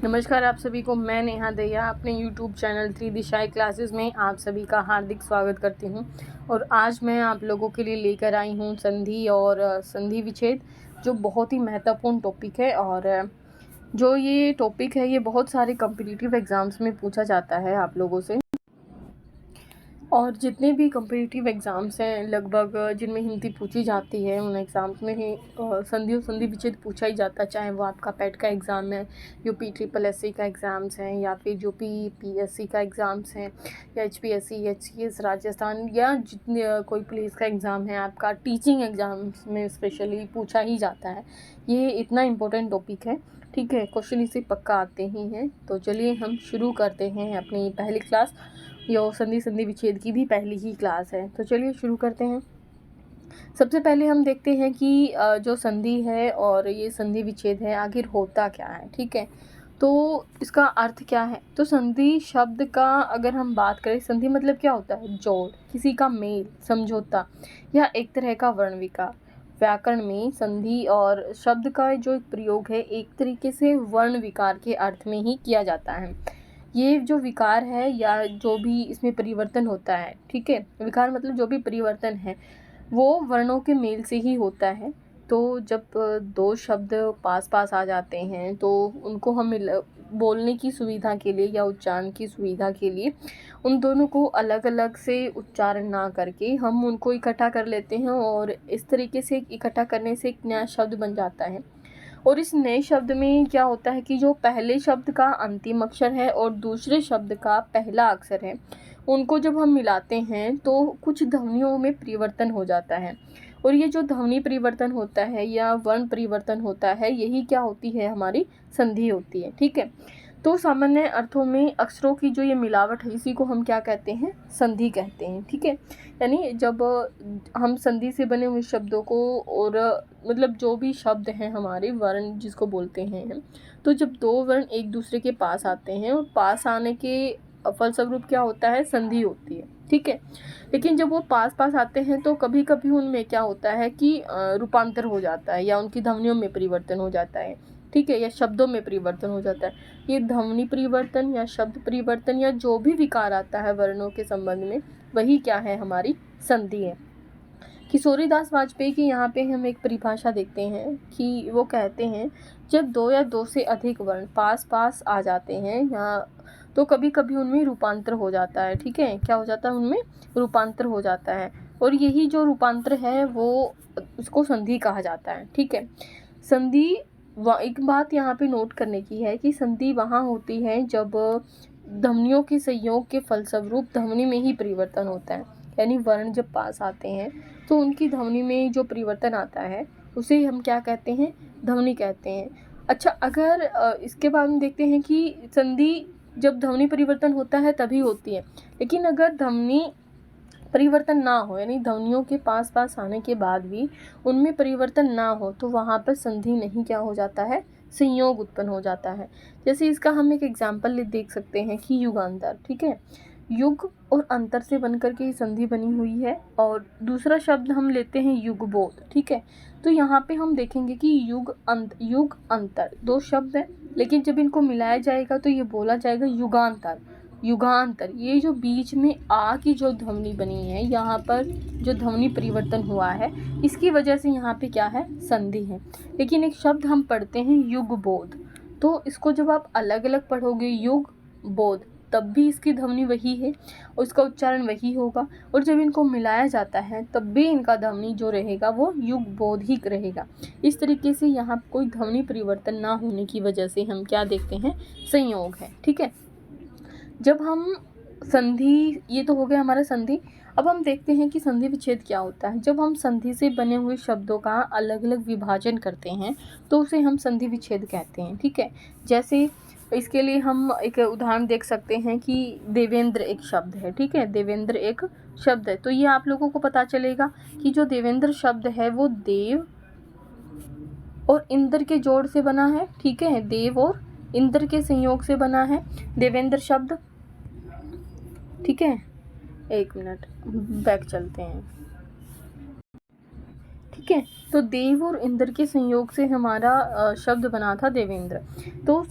नमस्कार आप सभी को। मैं नेहा दहिया अपने YouTube चैनल 3 दिशाएं क्लासेस में आप सभी का हार्दिक स्वागत करती हूं। और आज मैं आप लोगों के लिए लेकर आई हूं संधि और संधि विच्छेद, जो बहुत ही महत्वपूर्ण टॉपिक है। और जो ये टॉपिक है ये बहुत सारे कॉम्पिटिटिव एग्ज़ाम्स में पूछा जाता है आप लोगों से। और जितने भी कॉम्पिटिटिव एग्ज़ाम्स हैं लगभग जिनमें हिंदी पूछी जाती है, उन एग्ज़ाम्स में ही संधि और संधि विच्छेद पूछा ही जाता है। चाहे वो आपका पेट का एग्ज़ाम है, यूपी ट्रिपल एससी का एग्ज़ाम्स हैं, या फिर जो पीएससी का एग्ज़ाम्स हैं, या एचपीएससी एचसीएस राजस्थान, या जितने कोई पुलिस का एग्ज़ाम है, आपका टीचिंग एग्ज़ाम्स में स्पेशली पूछा ही जाता है। ये इतना इम्पोर्टेंट टॉपिक है, ठीक है। क्वेश्चन इसे पक्का आते ही हैं। तो चलिए हम शुरू करते हैं अपनी पहली क्लास। यो संधि विच्छेद की भी पहली ही क्लास है, तो चलिए शुरू करते हैं। सबसे पहले हम देखते हैं कि जो संधि है और ये संधि विच्छेद है आखिर होता क्या है, ठीक है। तो इसका अर्थ क्या है? तो संधि शब्द का अगर हम बात करें, संधि मतलब क्या होता है? जोड़, किसी का मेल, समझौता, या एक तरह का वर्ण विकार। व्याकरण में संधि और शब्द का जो प्रयोग है एक तरीके से वर्ण विकार के अर्थ में ही किया जाता है। ये जो विकार है या जो भी इसमें परिवर्तन होता है, ठीक है, विकार मतलब जो भी परिवर्तन है वो वर्णों के मेल से ही होता है। तो जब दो शब्द पास पास आ जाते हैं तो उनको हम बोलने की सुविधा के लिए या उच्चारण की सुविधा के लिए उन दोनों को अलग अलग से उच्चारण ना करके हम उनको इकट्ठा कर लेते हैं, और इस तरीके से इकट्ठा करने से एक नया शब्द बन जाता है। और इस नए शब्द में क्या होता है कि जो पहले शब्द का अंतिम अक्षर है और दूसरे शब्द का पहला अक्षर है, उनको जब हम मिलाते हैं तो कुछ ध्वनियों में परिवर्तन हो जाता है। और ये जो ध्वनि परिवर्तन होता है या वर्ण परिवर्तन होता है, यही क्या होती है? हमारी संधि होती है, ठीक है। तो सामान्य अर्थों में अक्षरों की जो ये मिलावट है इसी को हम क्या कहते हैं? संधि कहते हैं, ठीक है। यानी जब हम संधि से बने हुए शब्दों को, और मतलब जो भी शब्द हैं हमारे वर्ण जिसको बोलते हैं हम, तो जब दो वर्ण एक दूसरे के पास आते हैं और पास आने के फलस्वरूप क्या होता है? संधि होती है, ठीक है। लेकिन जब वो पास पास आते हैं तो कभी कभी उनमें क्या होता है कि रूपांतर हो जाता है, या उनकी ध्वनियों में परिवर्तन हो जाता है, ठीक है, या शब्दों में परिवर्तन हो जाता है। ये ध्वनि परिवर्तन या शब्द परिवर्तन या जो भी विकार आता है वर्णों के संबंध में, वही क्या है? हमारी संधि है। किशोरीदास वाजपेयी की यहाँ पे हम एक परिभाषा देखते हैं कि वो कहते हैं, जब दो या दो से अधिक वर्ण पास पास आ जाते हैं या तो कभी कभी उनमें रूपांतर हो जाता है, ठीक है। क्या हो जाता है? उनमें रूपांतर हो जाता है, और यही जो रूपांतर है वो उसको संधि कहा जाता है, ठीक है। संधि एक बात यहाँ पे नोट करने की है कि संधि वहाँ होती है जब ध्वनियों के संयोग के फलस्वरूप ध्वनि में ही परिवर्तन होता है। यानी वर्ण जब पास आते हैं तो उनकी ध्वनि में जो परिवर्तन आता है उसे हम क्या कहते हैं? ध्वनि कहते हैं। अच्छा, अगर इसके बाद हम देखते हैं कि संधि जब ध्वनि परिवर्तन होता है तभी होती है, लेकिन अगर ध्वनि परिवर्तन ना हो, यानी ध्वनियों के पास पास आने के बाद भी उनमें परिवर्तन ना हो, तो वहाँ पर संधि नहीं क्या हो जाता है? संयोग उत्पन्न हो जाता है। जैसे इसका हम एक एग्जाम्पल देख सकते हैं कि युगांतर, ठीक है। युग और अंतर से बनकर के संधि बनी हुई है। और दूसरा शब्द हम लेते हैं युगबोध, ठीक है। तो यहाँ पे हम देखेंगे कि युग अंतर दो शब्द हैं, लेकिन जब इनको मिलाया जाएगा तो ये बोला जाएगा युगांतर। युगांतर, ये जो बीच में आ की जो ध्वनि बनी है, यहाँ पर जो ध्वनि परिवर्तन हुआ है, इसकी वजह से यहाँ पे क्या है? संधि है। लेकिन एक शब्द हम पढ़ते हैं युगबोध, तो इसको जब आप अलग अलग पढ़ोगे युग बोध, तब भी इसकी ध्वनि वही है और इसका उच्चारण वही होगा, और जब इनको मिलाया जाता है तब भी इनका ध्वनि जो रहेगा वो युग बोध ही रहेगा। इस तरीके से यहाँ कोई ध्वनि परिवर्तन ना होने की वजह से हम क्या देखते हैं? संयोग है, ठीक है। जब हम संधि, ये तो हो गया हमारा संधि। अब हम देखते हैं कि संधि विच्छेद क्या होता है। जब हम संधि से बने हुए शब्दों का अलग अलग विभाजन करते हैं तो उसे हम संधि विच्छेद कहते हैं, ठीक है। जैसे इसके लिए हम एक उदाहरण देख सकते हैं कि देवेंद्र एक शब्द है, ठीक है। देवेंद्र एक शब्द है, तो ये आप लोगों को पता चलेगा कि जो देवेंद्र शब्द है वो देव और इंद्र के जोड़ से बना है, ठीक है। देव और इंद्र के संयोग से बना है देवेंद्र शब्द, ठीक है। एक मिनट, बैक चलते हैं, ठीक है। तो देव और इंद्र के संयोग से हमारा शब्द बना था देवेंद्र। तो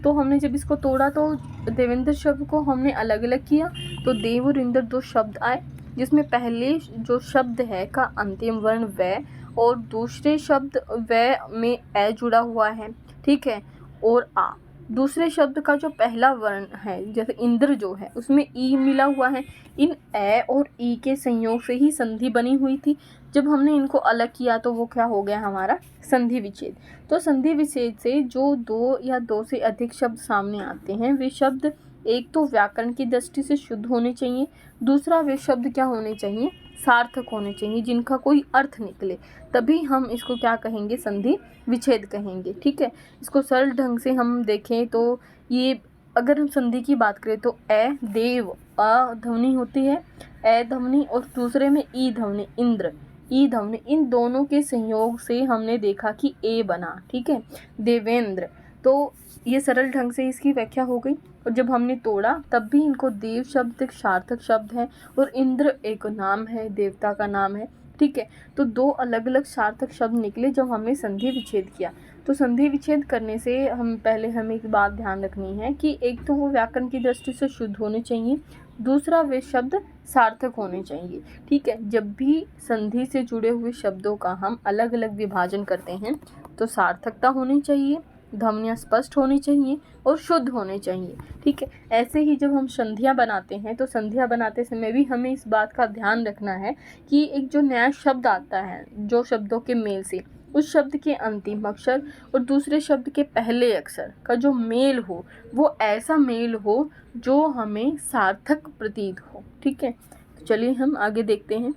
तो हमने जब इसको तोड़ा तो देवेंद्र शब्द को हमने अलग अलग किया, तो देव और इंद्र दो शब्द आए, जिसमें पहले जो शब्द है का अंतिम वर्ण व और दूसरे शब्द व में ए जुड़ा हुआ है, ठीक है, और आ। दूसरे शब्द का जो पहला वर्ण है, जैसे इंद्र जो है, उसमें ई मिला हुआ है। इन ए और ई के संयोग से ही संधि बनी हुई थी। जब हमने इनको अलग किया तो वो क्या हो गया हमारा संधि विच्छेद। तो संधि विच्छेद से जो दो या दो से अधिक शब्द सामने आते हैं, वे शब्द एक तो व्याकरण की दृष्टि से शुद्ध होने चाहिए, दूसरा वे शब्द क्या होने चाहिए, सार्थक होने चाहिए, जिनका कोई अर्थ निकले, तभी हम इसको क्या कहेंगे, संधि विच्छेद कहेंगे। ठीक है। इसको सरल ढंग से हम देखें तो ये, अगर हम संधि की बात करें तो ए देव अ ध्वनि होती है, ए ध्वनि, और दूसरे में ई ध्वनि इंद्र, ई ध्वनि, इन दोनों के संयोग से हमने देखा कि ए बना। ठीक है, देवेंद्र। तो ये सरल ढंग से इसकी व्याख्या हो गई। और जब हमने तोड़ा तब भी इनको देव शब्द एक सार्थक शब्द है और इंद्र एक नाम है, देवता का नाम है। ठीक है। तो दो अलग अलग सार्थक शब्द निकले जब हमने संधि विच्छेद किया। तो संधि विच्छेद करने से हमें एक बात ध्यान रखनी है कि एक तो वो व्याकरण की दृष्टि से शुद्ध होने चाहिए, दूसरा वे शब्द सार्थक होने चाहिए। ठीक है। जब भी संधि से जुड़े हुए शब्दों का हम अलग अलग विभाजन करते हैं तो सार्थकता होनी चाहिए, ध्वनियाँ स्पष्ट होनी चाहिए और शुद्ध होने चाहिए। ठीक है। ऐसे ही जब हम संधियाँ बनाते हैं तो संधियाँ बनाते समय भी हमें इस बात का ध्यान रखना है कि एक जो नया शब्द आता है, जो शब्दों के मेल से, उस शब्द के अंतिम अक्षर और दूसरे शब्द के पहले अक्षर का जो मेल हो, वो ऐसा मेल हो जो हमें सार्थक प्रतीत हो। ठीक है। तो चलिए हम आगे देखते हैं।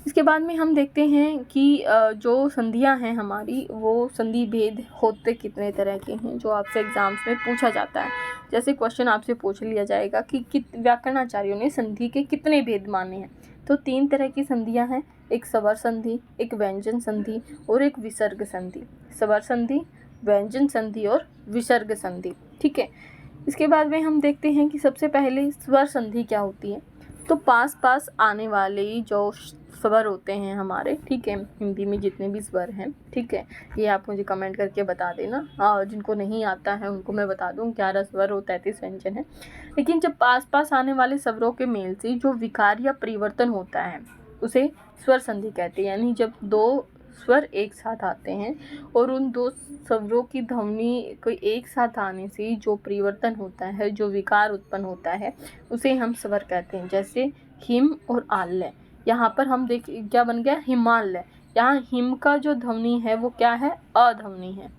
इसके बाद में हम देखते हैं कि जो संधियां हैं हमारी, वो संधि भेद होते कितने तरह के हैं, जो आपसे एग्जाम्स में पूछा जाता है। जैसे क्वेश्चन आपसे पूछ लिया जाएगा कि व्याकरणाचार्यों ने संधि के कितने भेद माने हैं। तो 3 तरह की संधियां हैं, एक स्वर संधि, एक व्यंजन संधि और एक विसर्ग संधि। स्वर संधि, व्यंजन संधि और विसर्ग संधि। ठीक है। इसके बाद में हम देखते हैं कि सबसे पहले स्वर संधि क्या होती है। तो पास पास आने वाले जो स्वर होते हैं हमारे, ठीक है, हिंदी में जितने भी स्वर हैं, ठीक है, ये आप मुझे कमेंट करके बता देना। जिनको नहीं आता है उनको मैं बता दूँ, 11 स्वर और 33 व्यंजन है। लेकिन जब पास पास आने वाले स्वरों के मेल से जो विकार या परिवर्तन होता है उसे स्वर संधि कहते हैं। यानी जब दो स्वर एक साथ आते हैं और उन दो स्वरों की ध्वनि को एक साथ आने से जो परिवर्तन होता है, जो विकार उत्पन्न होता है, उसे हम स्वर कहते हैं। जैसे हिम और आल्य, यहाँ पर हम देख क्या बन गया, हिमालय। यहाँ हिम का जो ध्वनि है वो क्या है, अ ध्वनि है।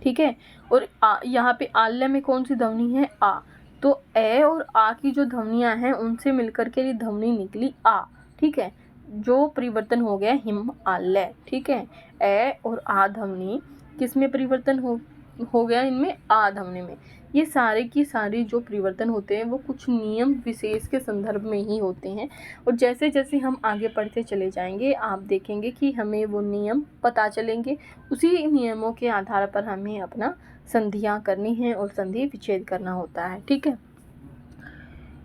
ठीक है। और यहाँ पे आल्य में कौन सी ध्वनि है, आ। तो ए और आ की जो ध्वनियाँ हैं उनसे मिलकर के ये ध्वनि निकली आ। ठीक है। जो परिवर्तन हो गया हिम आल्य। ठीक है। ए और आ ध्वनि किस में परिवर्तन हो गया, इनमें आ ध्वनि में। ये सारे की सारी जो परिवर्तन होते हैं वो कुछ नियम विशेष के संदर्भ में ही होते हैं। और जैसे जैसे हम आगे पढ़ते चले जाएंगे आप देखेंगे कि हमें वो नियम पता चलेंगे। उसी नियमों के आधार पर हमें अपना संधियाँ करनी है और संधि विच्छेद करना होता है। ठीक है।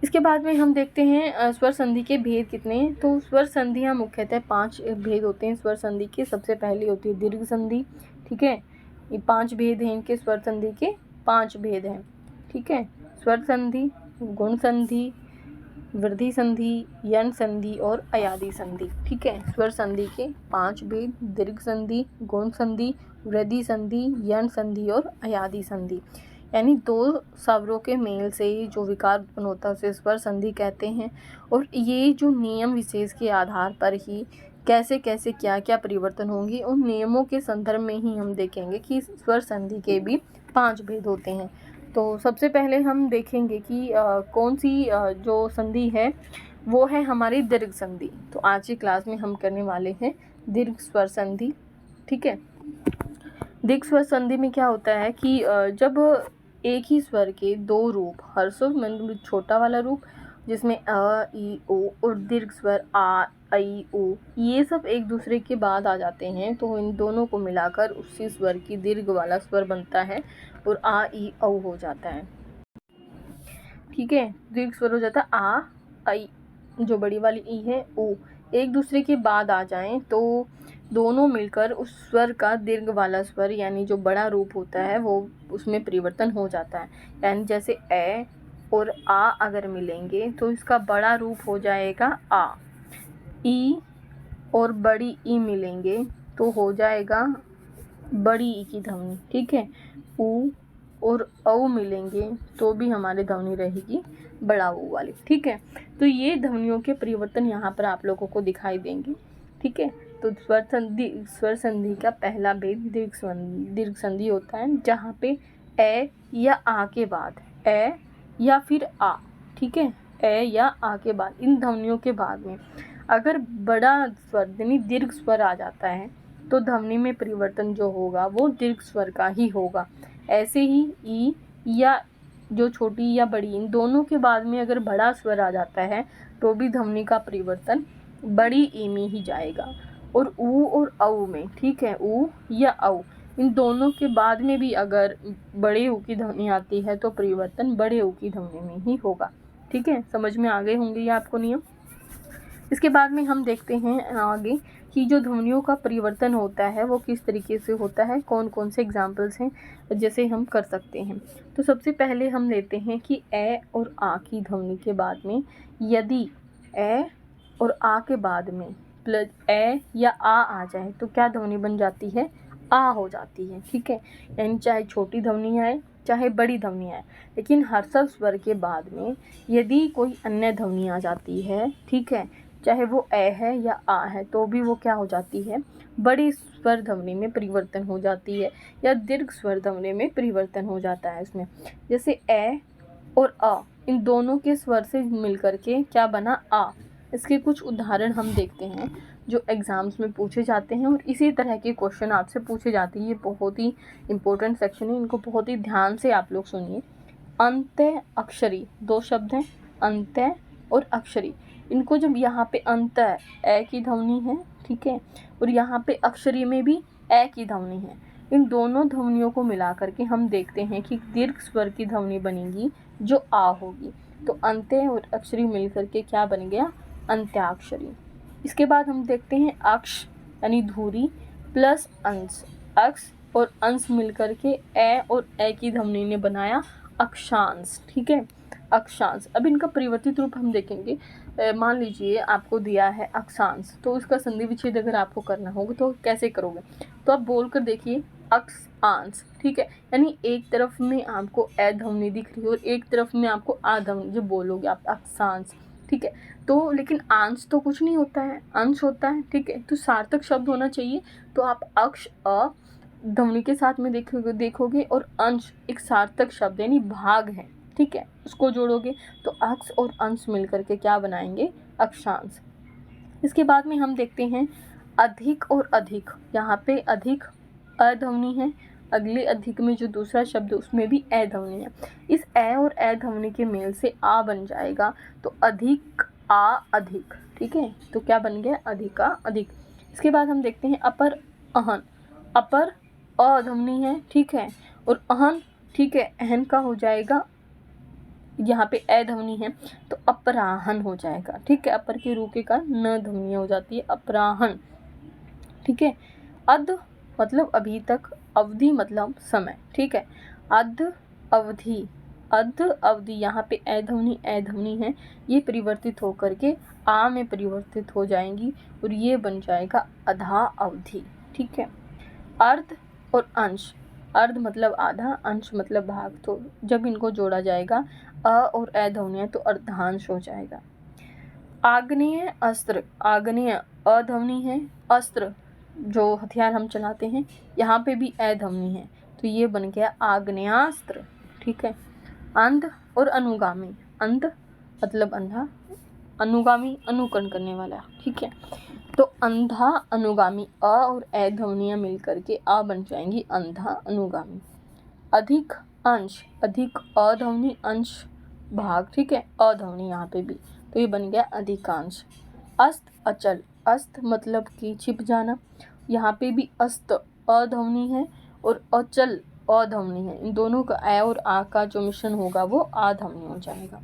इसके बाद में हम देखते हैं स्वर संधि के भेद कितने हैं। तो स्वर संधियाँ मुख्यतः 5 भेद होते हैं स्वर संधि के। सबसे पहली होती है दीर्घ संधि। ठीक है। ये 5 भेद हैं इनके, स्वर संधि के 5 भेद हैं। ठीक है। स्वर संधि, गुण संधि, वृद्धि संधि, यण संधि और अयादि संधि। ठीक है। स्वर संधि के 5 भेद, दीर्घ संधि, गुण संधि, वृद्धि संधि, यण संधि और अयादि संधि। यानी दो स्वरों के मेल से जो विकार उत्पन्न होता है उसे स्वर संधि कहते हैं। और ये जो नियम विशेष के आधार पर ही कैसे कैसे क्या क्या परिवर्तन होंगे, उन नियमों के संदर्भ में ही हम देखेंगे कि स्वर संधि के भी 5 भेद होते हैं। तो सबसे पहले हम देखेंगे कि कौन सी जो संधि है वो है हमारी दीर्घ संधि। तो आज की क्लास में हम करने वाले हैं दीर्घ स्वर संधि। ठीक है। दीर्घ स्वर संधि में क्या होता है कि जब एक ही स्वर के 2 रूप, ह्रस्व मतलब छोटा वाला रूप जिसमें अ, ई, ओ, और दीर्घ स्वर आ, आई, ओ, ये सब एक दूसरे के बाद आ जाते हैं, तो इन दोनों को मिलाकर उसी स्वर की दीर्घ वाला स्वर बनता है और आ, ई, औ हो जाता है। ठीक है। दीर्घ स्वर हो जाता है आ, आई, जो बड़ी वाली ई है, ओ। एक दूसरे के बाद आ जाएं तो दोनों मिलकर उस स्वर का दीर्घ वाला स्वर यानी जो बड़ा रूप होता है वो उसमें परिवर्तन हो जाता है। यानी जैसे ए और आ अगर मिलेंगे तो इसका बड़ा रूप हो जाएगा आ। ई और बड़ी ई मिलेंगे तो हो जाएगा बड़ी ई की ध्वनि, ठीक है। ऊ और औ मिलेंगे तो भी हमारी ध्वनि रहेगी बड़ा ऊ वाली, ठीक है। तो ये ध्वनियों के परिवर्तन यहाँ पर आप लोगों को दिखाई देंगे, ठीक है। तो स्वर संधि का पहला भेद दीर्घ संधि होता है, जहाँ पे ए या आ के बाद ए या फिर आ, ठीक है, ए या आ के बाद इन ध्वनियों के बाद में अगर बड़ा स्वर यानी दीर्घ स्वर आ जाता है तो ध्वनि में परिवर्तन जो होगा वो दीर्घ स्वर का ही होगा। ऐसे ही ई या जो छोटी या बड़ी इन दोनों के बाद में अगर बड़ा स्वर आ जाता है तो भी ध्वनि का परिवर्तन बड़ी ई में ही जाएगा। और ऊ और औ में, ठीक है, ऊ या औ इन दोनों के बाद में भी अगर बड़े ऊ की ध्वनि आती है तो परिवर्तन बड़े ऊ की ध्वनि में ही होगा, ठीक है। समझ में आ गए होंगे ये आपको नियम। इसके बाद में हम देखते हैं आगे कि जो ध्वनियों का परिवर्तन होता है वो किस तरीके से होता है, कौन कौन से एग्जाम्पल्स हैं जैसे हम कर सकते हैं। तो सबसे पहले हम लेते हैं कि ए और आ की ध्वनि के बाद में यदि ए और आ के बाद में प्लस ए या आ जाए तो क्या ध्वनि बन जाती है, आ हो जाती है, ठीक है। यानी चाहे छोटी ध्वनि आए चाहे बड़ी ध्वनि आए, लेकिन हर्षव स्वर के बाद में यदि कोई अन्य ध्वनि आ जाती है, ठीक है, चाहे वो ए है या आ है, तो भी वो क्या हो जाती है, बड़ी स्वर ध्वनि में परिवर्तन हो जाती है या दीर्घ स्वर ध्वनि में परिवर्तन हो जाता है इसमें। जैसे ए और अ इन दोनों के स्वर से मिलकर के क्या बना, आ। इसके कुछ उदाहरण हम देखते हैं जो एग्ज़ाम्स में पूछे जाते हैं और इसी तरह के क्वेश्चन आपसे पूछे जाते हैं। ये बहुत ही इंपॉर्टेंट सेक्शन है, इनको बहुत ही ध्यान से आप लोग सुनिए। अंत्य अक्षरी, दो शब्द हैं, अंत्य और अक्षरी। इनको जब यहाँ पे अंत है ए की ध्वनि है, ठीक है, और यहाँ पे अक्षरी में भी ए की ध्वनि है, इन दोनों ध्वनियों को मिला करके हम देखते हैं कि दीर्घ स्वर की ध्वनि बनेगी जो आ होगी। तो अंत्य और अक्षरी मिलकर के क्या बन गया, अंत्याक्षरी। इसके बाद हम देखते हैं अक्ष यानी धुरी प्लस अंश, अक्ष और अंश मिलकर के ए और ए की ध्वनि ने बनाया अक्षांश, ठीक है, अक्षांश। अब इनका परिवर्तित रूप हम देखेंगे। मान लीजिए आपको दिया है अक्षांश, तो उसका संधि विच्छेद अगर आपको करना होगा तो कैसे करोगे, तो आप बोल कर देखिए अक्षांश, ठीक है। यानी एक तरफ में आपको ए ध्वनि दिख रही है और एक तरफ में आपको आ ध्वनि, जो बोलोगे आप अक्षांश, ठीक है। तो लेकिन अंश तो कुछ नहीं होता है, अंश होता है, ठीक है। तो सार्थक शब्द होना चाहिए, तो आप अक्ष अ ध्वनि के साथ में देखोगे और अंश एक सार्थक शब्द यानी भाग है, ठीक है, उसको जोड़ोगे तो अक्ष और अंश मिलकर के क्या बनाएंगे, अक्षांश। इसके बाद में हम देखते हैं अधिक और अधिक। यहाँ पे अधिक अ ध्वनि है, अगले अधिक में जो दूसरा शब्द उसमें भी ए ध्वनि है। इस ए और ए ध्वनि के मेल से आ बन जाएगा, तो अधिक आ अधिक, ठीक है। तो क्या बन गया, अधिका अधिक। इसके बाद हम देखते हैं अपर अहन। अपर अ ध्वनि है, ठीक है, और अहन, ठीक है, अहन का हो जाएगा, यहाँ पे ए ध्वनि है तो अपराहन हो जाएगा, ठीक है। अपर के रूके का न ध्वनि हो जाती है, अपराहन, ठीक है। अध मतलब अभी तक, अवधि मतलब समय, ठीक है। अध अवधि, अध अवधि, यहाँ पे ए ध्वनि है, ये परिवर्तित होकर के आ में परिवर्तित हो जाएंगी और ये बन जाएगा अधा अवधि, ठीक है। अर्ध और अंश, अर्ध मतलब आधा, अंश मतलब भाग, तो जब इनको जोड़ा जाएगा अ और ए ध्वनि तो अर्धांश हो जाएगा। आग्नेय अस्त्र, आग्नेय अ ध्वनि है, अस्त्र जो हथियार हम चलाते हैं, यहाँ पे भी ए ध्वनि है तो ये बन गया आग्नेयास्त्र, ठीक है। अंध और अनुगामी, अंध मतलब अंधा, अनुगामी अनुकरण करने वाला, ठीक है। तो अंधा अनुगामी, अ और ए ध्वनियाँ मिलकर के आ बन जाएंगी अंधा अनुगामी। अधिक अंश, अधिक अ ध्वनि, अंश भाग, ठीक है, अ ध्वनि यहाँ पे भी, तो ये बन गया अधिकांश। अस्त अचल, अस्त मतलब कि छिप जाना, यहाँ पे भी अस्त अ ध्वनि है और अचल अ ध्वनि है, इन दोनों का ए और आ का जो मिश्रण होगा वो आ ध्वनि हो जाएगा।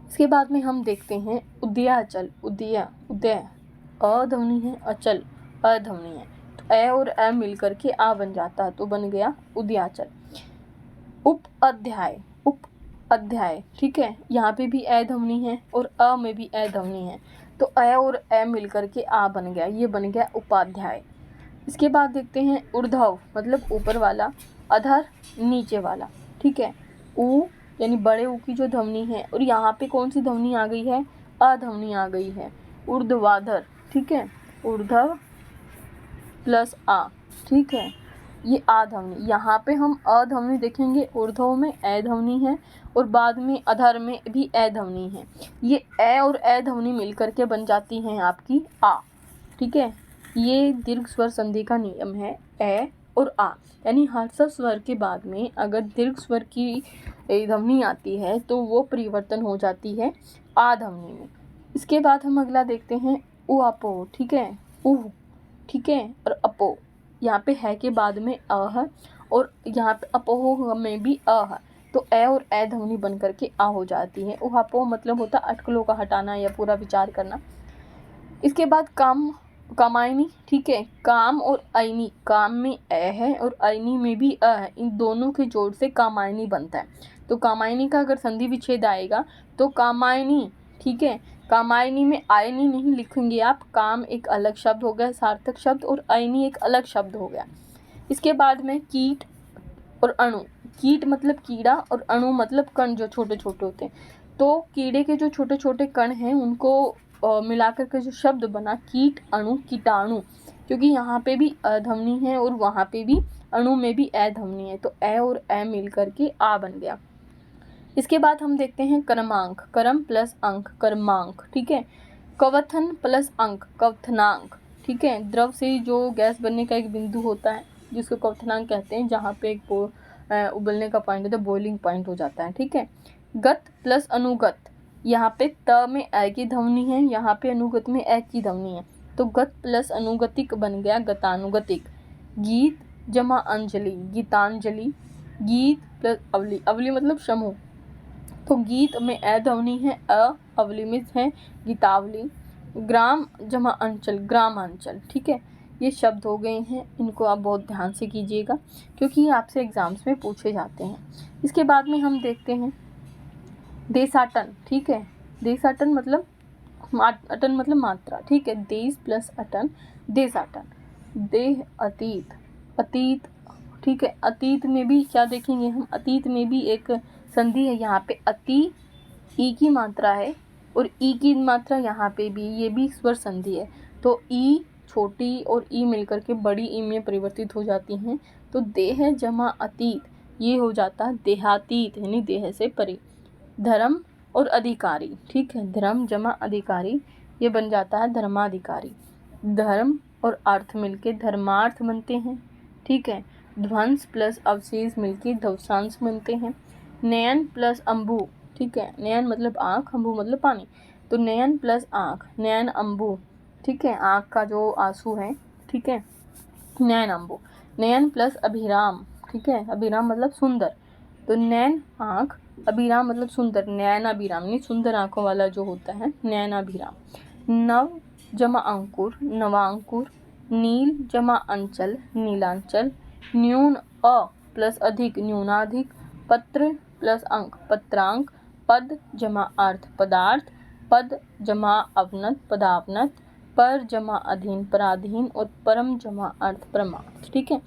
इसके बाद में हम देखते हैं उदयाचल। उदय अ ध्वनि है, अचल अध्वनि है, तो ए और ए मिल करके आ बन जाता है, तो बन गया उदयाचल। उप अध्याय, ठीक है, यहाँ पे भी ए ध्वनि है और अ में भी ए ध्वनि है, तो ए और ए मिल करके आ बन गया, ये बन गया उपाध्याय। इसके बाद देखते हैं ऊर्ध्व मतलब ऊपर वाला, अधर नीचे वाला, ठीक है। ऊ यानी बड़े ऊ की जो ध्वनि है, और यहाँ पे कौन सी ध्वनि आ गई है, अ ध्वनि आ गई है, ऊर्ध्वाधर, ठीक है, ऊर्ध्व प्लस आ, ठीक है, ये आ ध्वनि। यहाँ पे हम अ ध्वनि देखेंगे, ऊर्ध्व में ए ध्वनि है और बाद में अधर में भी ए ध्वनि है, ये ए और ए ध्वनि मिल करके बन जाती हैं आपकी आ, ठीक है। ये दीर्घ स्वर संधि का नियम है, ए और आ, यानी हर्षव स्वर के बाद में अगर दीर्घ स्वर की ध्वनि आती है तो वो परिवर्तन हो जाती है आ ध्वनि में। इसके बाद हम अगला देखते हैं उ अपो, ठीक है, उह, ठीक है, और अपो, यहाँ पे है के बाद में अ है और यहाँ पे अपोह में भी अ है, तो ए और ए ध्वनि बन करके आ हो जाती है। उहापो मतलब होता अटकलों का हटाना या पूरा विचार करना। इसके बाद कामायनी, ठीक है, काम और आईनी, काम में ए है और आईनी में भी अ है, इन दोनों के जोड़ से कामायनी बनता है, तो कामायनी का अगर संधि विच्छेद आएगा तो कामायनी, ठीक है, कामायनी में आयनी नहीं लिखेंगे आप, काम एक अलग शब्द हो गया सार्थक शब्द और आयनी एक अलग शब्द हो गया। इसके बाद में कीट और अणु, कीट मतलब कीड़ा और अणु मतलब कण जो छोटे छोटे होते हैं, तो कीड़े के जो छोटे छोटे कण हैं उनको मिलाकर के जो शब्द बना कीट अणु कीटाणु, क्योंकि यहाँ पे भी अ ध्वनि है और वहाँ पे भी अणु में भी ए ध्वनि है, तो ए और ए मिल करके आ बन गया। इसके बाद हम देखते हैं क्रमांक, कर्म प्लस अंक कर्मांक, ठीक है, कवथन प्लस अंक कवथनांक, ठीक है, द्रव से जो गैस बनने का एक बिंदु होता है जिसको कवथनांक कहते हैं, जहाँ पे एक उबलने का पॉइंट होता है, बॉइलिंग पॉइंट हो जाता है, ठीक है। गत प्लस अनुगत, यहाँ पे त में ए की ध्वनि है, यहाँ पे अनुगत में ए की ध्वनि है, तो गत प्लस अनुगतिक बन गया गतानुगतिक। गीत जमा अंजलि गीतांजलि, गीत प्लस अवली, अवली मतलब समूह, तो गीत में ए ध्वनि है, अ अवली में है गीतावली। ग्राम जमा अंचल ग्रामांचल, ठीक है, ये शब्द हो गए हैं, इनको आप बहुत ध्यान से कीजिएगा क्योंकि ये आपसे एग्जाम्स में पूछे जाते हैं। इसके बाद में हम देखते हैं देशाटन, ठीक है, देशाटन मतलब अटन मतलब मात्रा, ठीक है, देश प्लस अटन देशाटन। देह अतीत, अतीत, ठीक है, अतीत में भी क्या देखेंगे हम, अतीत में भी एक संधि है, यहाँ पे अति ई की मात्रा है और ई की मात्रा यहाँ पे भी, ये भी स्वर संधि है, तो ई छोटी और ई मिलकर के बड़ी ई में परिवर्तित हो जाती हैं, तो देह जमा अतीत ये हो जाता है देहातीत, यानी देह से परे। धर्म और अधिकारी, ठीक है, धर्म जमा अधिकारी ये बन जाता है धर्माधिकारी। धर्म और अर्थ मिलके धर्मार्थ बनते हैं, ठीक है। ध्वंस प्लस अवशेष मिलके ध्वंसांश बनते हैं। नयन प्लस अम्बु, ठीक है, नयन मतलब आँख, अम्बु मतलब पानी, तो नयन प्लस आँख नयन अम्बु, ठीक है, आँख का जो आंसू है, ठीक है, नयन अम्बु। नयन प्लस अभिराम, ठीक है, अभिराम मतलब सुंदर, तो नयन आँख अभिराम मतलब सुंदर, नयनाभिराम नहीं सुंदर आँखों वाला जो होता है नयनाभिराम। नव जमा अंकुर नवांकुर। नील जमा अंचल नीलांचल। न्यून अ प्लस अधिक न्यूनाधिक। पत्र प्लस अंक पत्रांक। पद जमा अर्थ पदार्थ। पद जमा अवनत पदावनत। पर जमा अधीन पराधीन और परम जमा अर्थ परमार्थ, ठीक है,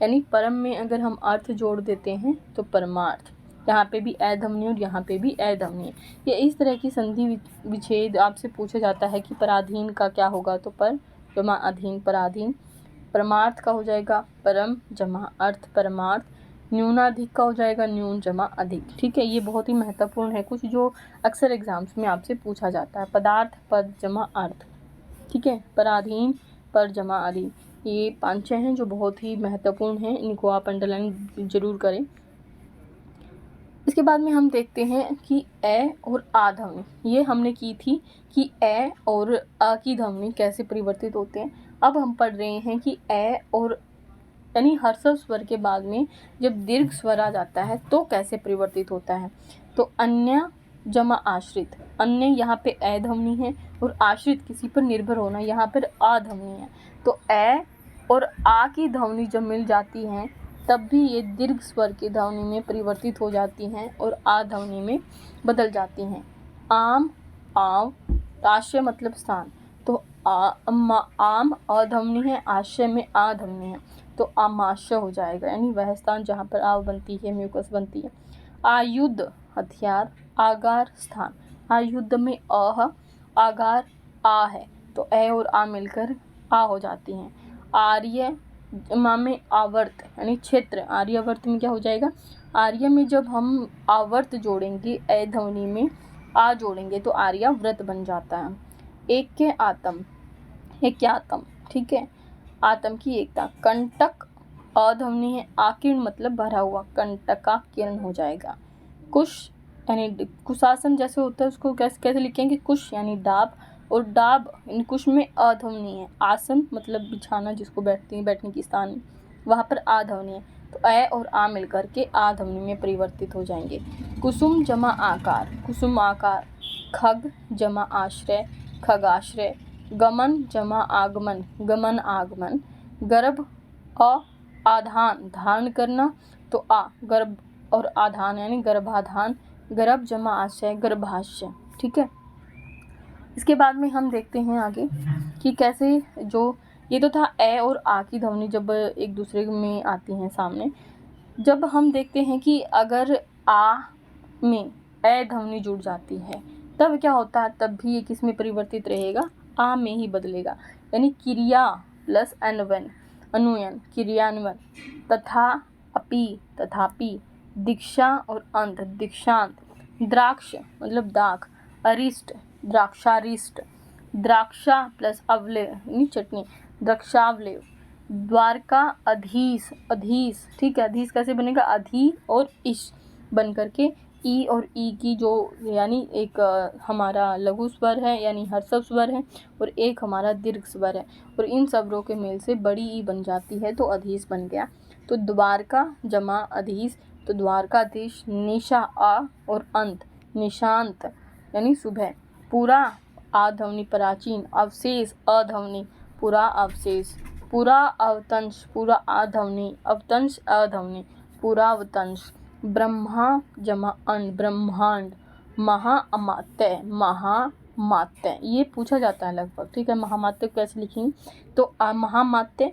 यानी परम में अगर हम अर्थ जोड़ देते हैं तो परमार्थ, यहाँ पे भी ए ध्वनि और यहाँ पे भी ए ध्वनि है। ये इस तरह की संधि विच्छेद आपसे पूछा जाता है कि पराधीन का क्या होगा, तो पर जमा अधीन पराधीन। परमार्थ का हो जाएगा परम जमा अर्थ परमार्थ। न्यूनाधिक का हो जाएगा न्यून जमा अधिक, ठीक है, ये बहुत ही महत्वपूर्ण है, कुछ जो अक्सर एग्जाम्स में आपसे पूछा जाता है। पदार्थ पद जमा अर्थ, ठीक है, पराधीन पर जमा अधीन, ये 5 हैं जो बहुत ही महत्वपूर्ण हैं, इनको आप अंडरलाइन जरूर करें। इसके बाद में हम देखते हैं कि ए और आ ध्वनि, ये हमने की थी कि ए और आ की ध्वनि कैसे परिवर्तित होते हैं। अब हम पढ़ रहे हैं कि ए और यानी हर्षव स्वर के बाद में जब दीर्घ स्वर आ जाता है तो कैसे परिवर्तित होता है। तो अन्य जमा आश्रित, अन्य यहाँ पे ए ध्वनि है और आश्रित किसी पर निर्भर होना यहाँ पर आ ध्वनि है। तो ए और आ की ध्वनि जब मिल जाती हैं तब भी ये दीर्घ स्वर की ध्वनि में परिवर्तित हो जाती हैं और आ ध्वनि में बदल जाती हैं। आम, आव, आश्रय मतलब स्थान, तो आम अध्वनि है, आश्रय में आ ध्वनि है, तो आमाशय हो जाएगा, यानी वह स्थान जहाँ पर आव बनती है, म्यूकस बनती है। आयुध हथियार, आगार स्थान, आयुध में अ, आगार आ है, तो ए और आ मिलकर आ हो जाती हैं। आर्य माँ में आवर्त यानी क्षेत्र, आर्यावर्त में क्या हो जाएगा, आर्य में जब हम आवर्त जोड़ेंगे ए ध्वनि में आ जोड़ेंगे तो आर्याव्रत बन जाता है। एक के आत्म, एक क्या आत्म, ठीक है, आत्म की एकता। कंटक अध्वनि है, आकीर्ण मतलब भरा हुआ, कंटका किरण हो जाएगा। कुश यानी कुशासन जैसे होता है उसको कैसे लिखेंगे, कुश यानी डाब, और डाब इन कुश में अध्वनि है। आसन मतलब बिछाना जिसको बैठने की स्थान, वहाँ पर आ ध्वनि है, तो ए और आ मिलकर के आ ध्वनि में परिवर्तित हो जाएंगे। कुसुम जमा आकार, कुसुम आकार। खग जमा आश्रय, खगाश्रय। गमन जमा आगमन, गमन आगमन। गर्भ आधान, धारण करना, तो आ गर्भ और आधान यानी गर्भाधान, गर्भ जमा आश्रय, गर्भाशय, ठीक है। इसके बाद में हम देखते हैं आगे कि कैसे, जो ये तो था ए और आ की ध्वनि जब एक दूसरे में आती हैं सामने। जब हम देखते हैं कि अगर आ में ए ध्वनि जुड़ जाती है तब क्या होता है, तब भी ये किस में परिवर्तित रहेगा, आ में ही बदलेगा, यानी क्रिया प्लस अन्वयन, अनुयन, क्रियान्वयन। तथा, अपि, तथापि। दीक्षा और अंत, दीक्षांत। द्राक्ष मतलब दाख, अरिष्ट, द्राक्षारिष्ट। द्राक्षा प्लस अवलेव यानी चटनी, द्राक्षावलेव। द्वारका अधीश, अधीश, ठीक है, अधीश कैसे बनेगा, अधि और इश बन करके ई और ई की जो यानी एक हमारा लघु स्वर है यानी हर्षव स्वर है और एक हमारा दीर्घ स्वर है, और इन स्वरों के मेल से बड़ी ई बन जाती है तो अधीश बन गया। तो द्वारका जमा अधीश, तो द्वारकाधीश। निशा आ और अंत, निशांत यानी सुबह। पूरा आ ध्वनि प्राचीन, अवशेष अध्वनि, पूरा अवशेष। पूरा अवतंश, पूरा आ ध्वनि, अवतंश अध्वनि, पूरा अवतंश। ब्रह्मा जमा अन, ब्रह्मांड। महाअमात्य, महामात्य, ये पूछा जाता है लगभग, ठीक है। महामात्य कैसे लिखेंगे, तो महामात्य,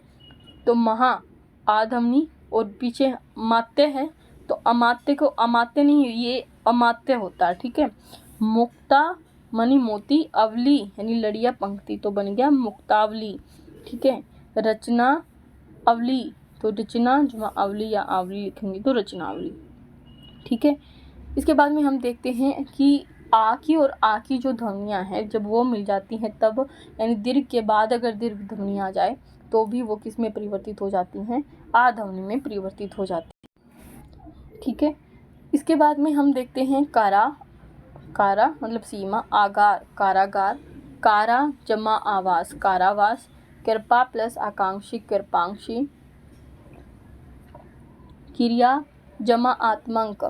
तो महा आ ध्वनि और पीछे मात्य है, तो अमात्य को अमात्य नहीं, ये अमात्य होता है, ठीक है। मुक्ता मनी मोती, अवली यानी लड़िया पंक्ति, तो बन गया मुक्तावली, ठीक है। रचना अवली, तो रचना जमा अवली या आवली लिखेंगे तो रचनावली, ठीक है। इसके बाद में हम देखते हैं कि आ की और आ की जो ध्वनियाँ हैं जब वो मिल जाती हैं तब, यानी दीर्घ के बाद अगर दीर्घ ध्वनि आ जाए तो भी वो किस में परिवर्तित हो जाती हैं, आ ध्वनि में परिवर्तित हो जाती है, ठीक है। इसके बाद में हम देखते हैं कारा, कारा मतलब सीमा, आगार, कारागार। कारा जमा आवास, कारावास। कृपा प्लस आकांक्षी, कृपांक्षी। क्रिया जमा आत्मंक,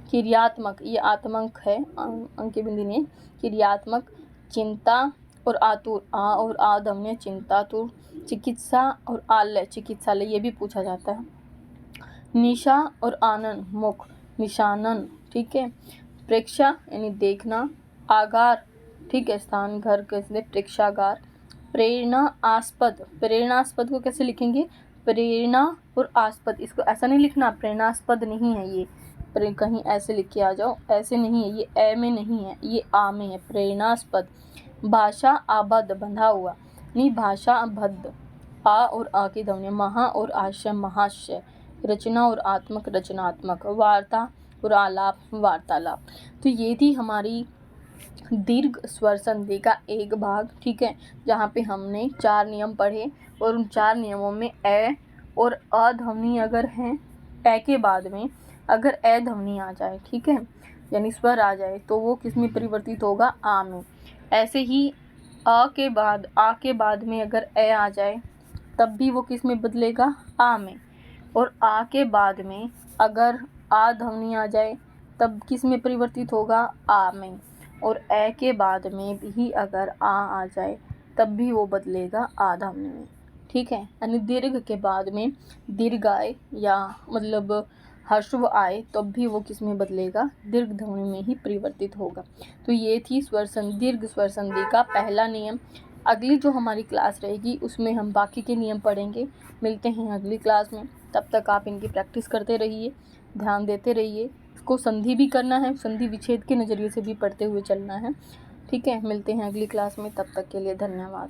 क्रियात्मक, ये आत्मंक है, अंक की बिंदी नहीं, क्रियात्मक। चिंता और आतुर, आ और आ ध्वनि, चिंतातुर। चिकित्सा और आलय, चिकित्सालय, ये भी पूछा जाता है। निशा और आनंद, मुख, निशानन, ठीक है। प्रेक्षा यानी देखना। आगार, ठीक है, स्थान, घर कैसे, प्रेक्षागार। प्रेरणा आस्पद, प्रेरणास्पद को कैसे लिखेंगे, प्रेरणा और आस्पद, इसको ऐसा नहीं लिखना, प्रेरणास्पद नहीं है ये, कहीं ऐसे लिख के आ जाओ, ऐसे नहीं है, ये ए में नहीं है, ये आ में है, प्रेरणास्पद। भाषा आबद्ध, बंधा हुआ, नहीं, भाषा अबद्ध, आ और आ की ध्वनि। महा और आशय, महाशय। रचना और आत्मक, रचनात्मक। वार्ता और आलाप, वार्तालाप। तो ये थी हमारी दीर्घ स्वर संधि का एक भाग, ठीक है, जहाँ पे हमने 4 नियम पढ़े और उन 4 नियमों में ए और अ ध्वनि अगर हैं, ए के बाद में अगर ए ध्वनि आ जाए, ठीक है, यानी स्वर आ जाए तो वो किस में परिवर्तित होगा, आ में। ऐसे ही आ के बाद में अगर ए आ जाए तब भी वो किस में बदलेगा, आ में। और आ के बाद में अगर आ ध्वनि आ जाए तब किस में परिवर्तित होगा, आ में। और ए के बाद में भी अगर आ जाए तब भी वो बदलेगा आ ध्वनि में। ठीक है, यानी दीर्घ के बाद में दीर्घ आए या मतलब ह्रस्व आए तब भी वो किस में बदलेगा, दीर्घ ध्वनि में ही परिवर्तित होगा। तो ये थी दीर्घ स्वर संधि का पहला नियम। अगली जो हमारी क्लास रहेगी उसमें हम बाकी के नियम पढ़ेंगे। मिलते हैं अगली क्लास में, तब तक आप इनकी प्रैक्टिस करते रहिए, ध्यान देते रहिए। इसको संधि भी करना है, संधि विच्छेद के नज़रिए से भी पढ़ते हुए चलना है। ठीक है, मिलते हैं अगली क्लास में, तब तक के लिए धन्यवाद।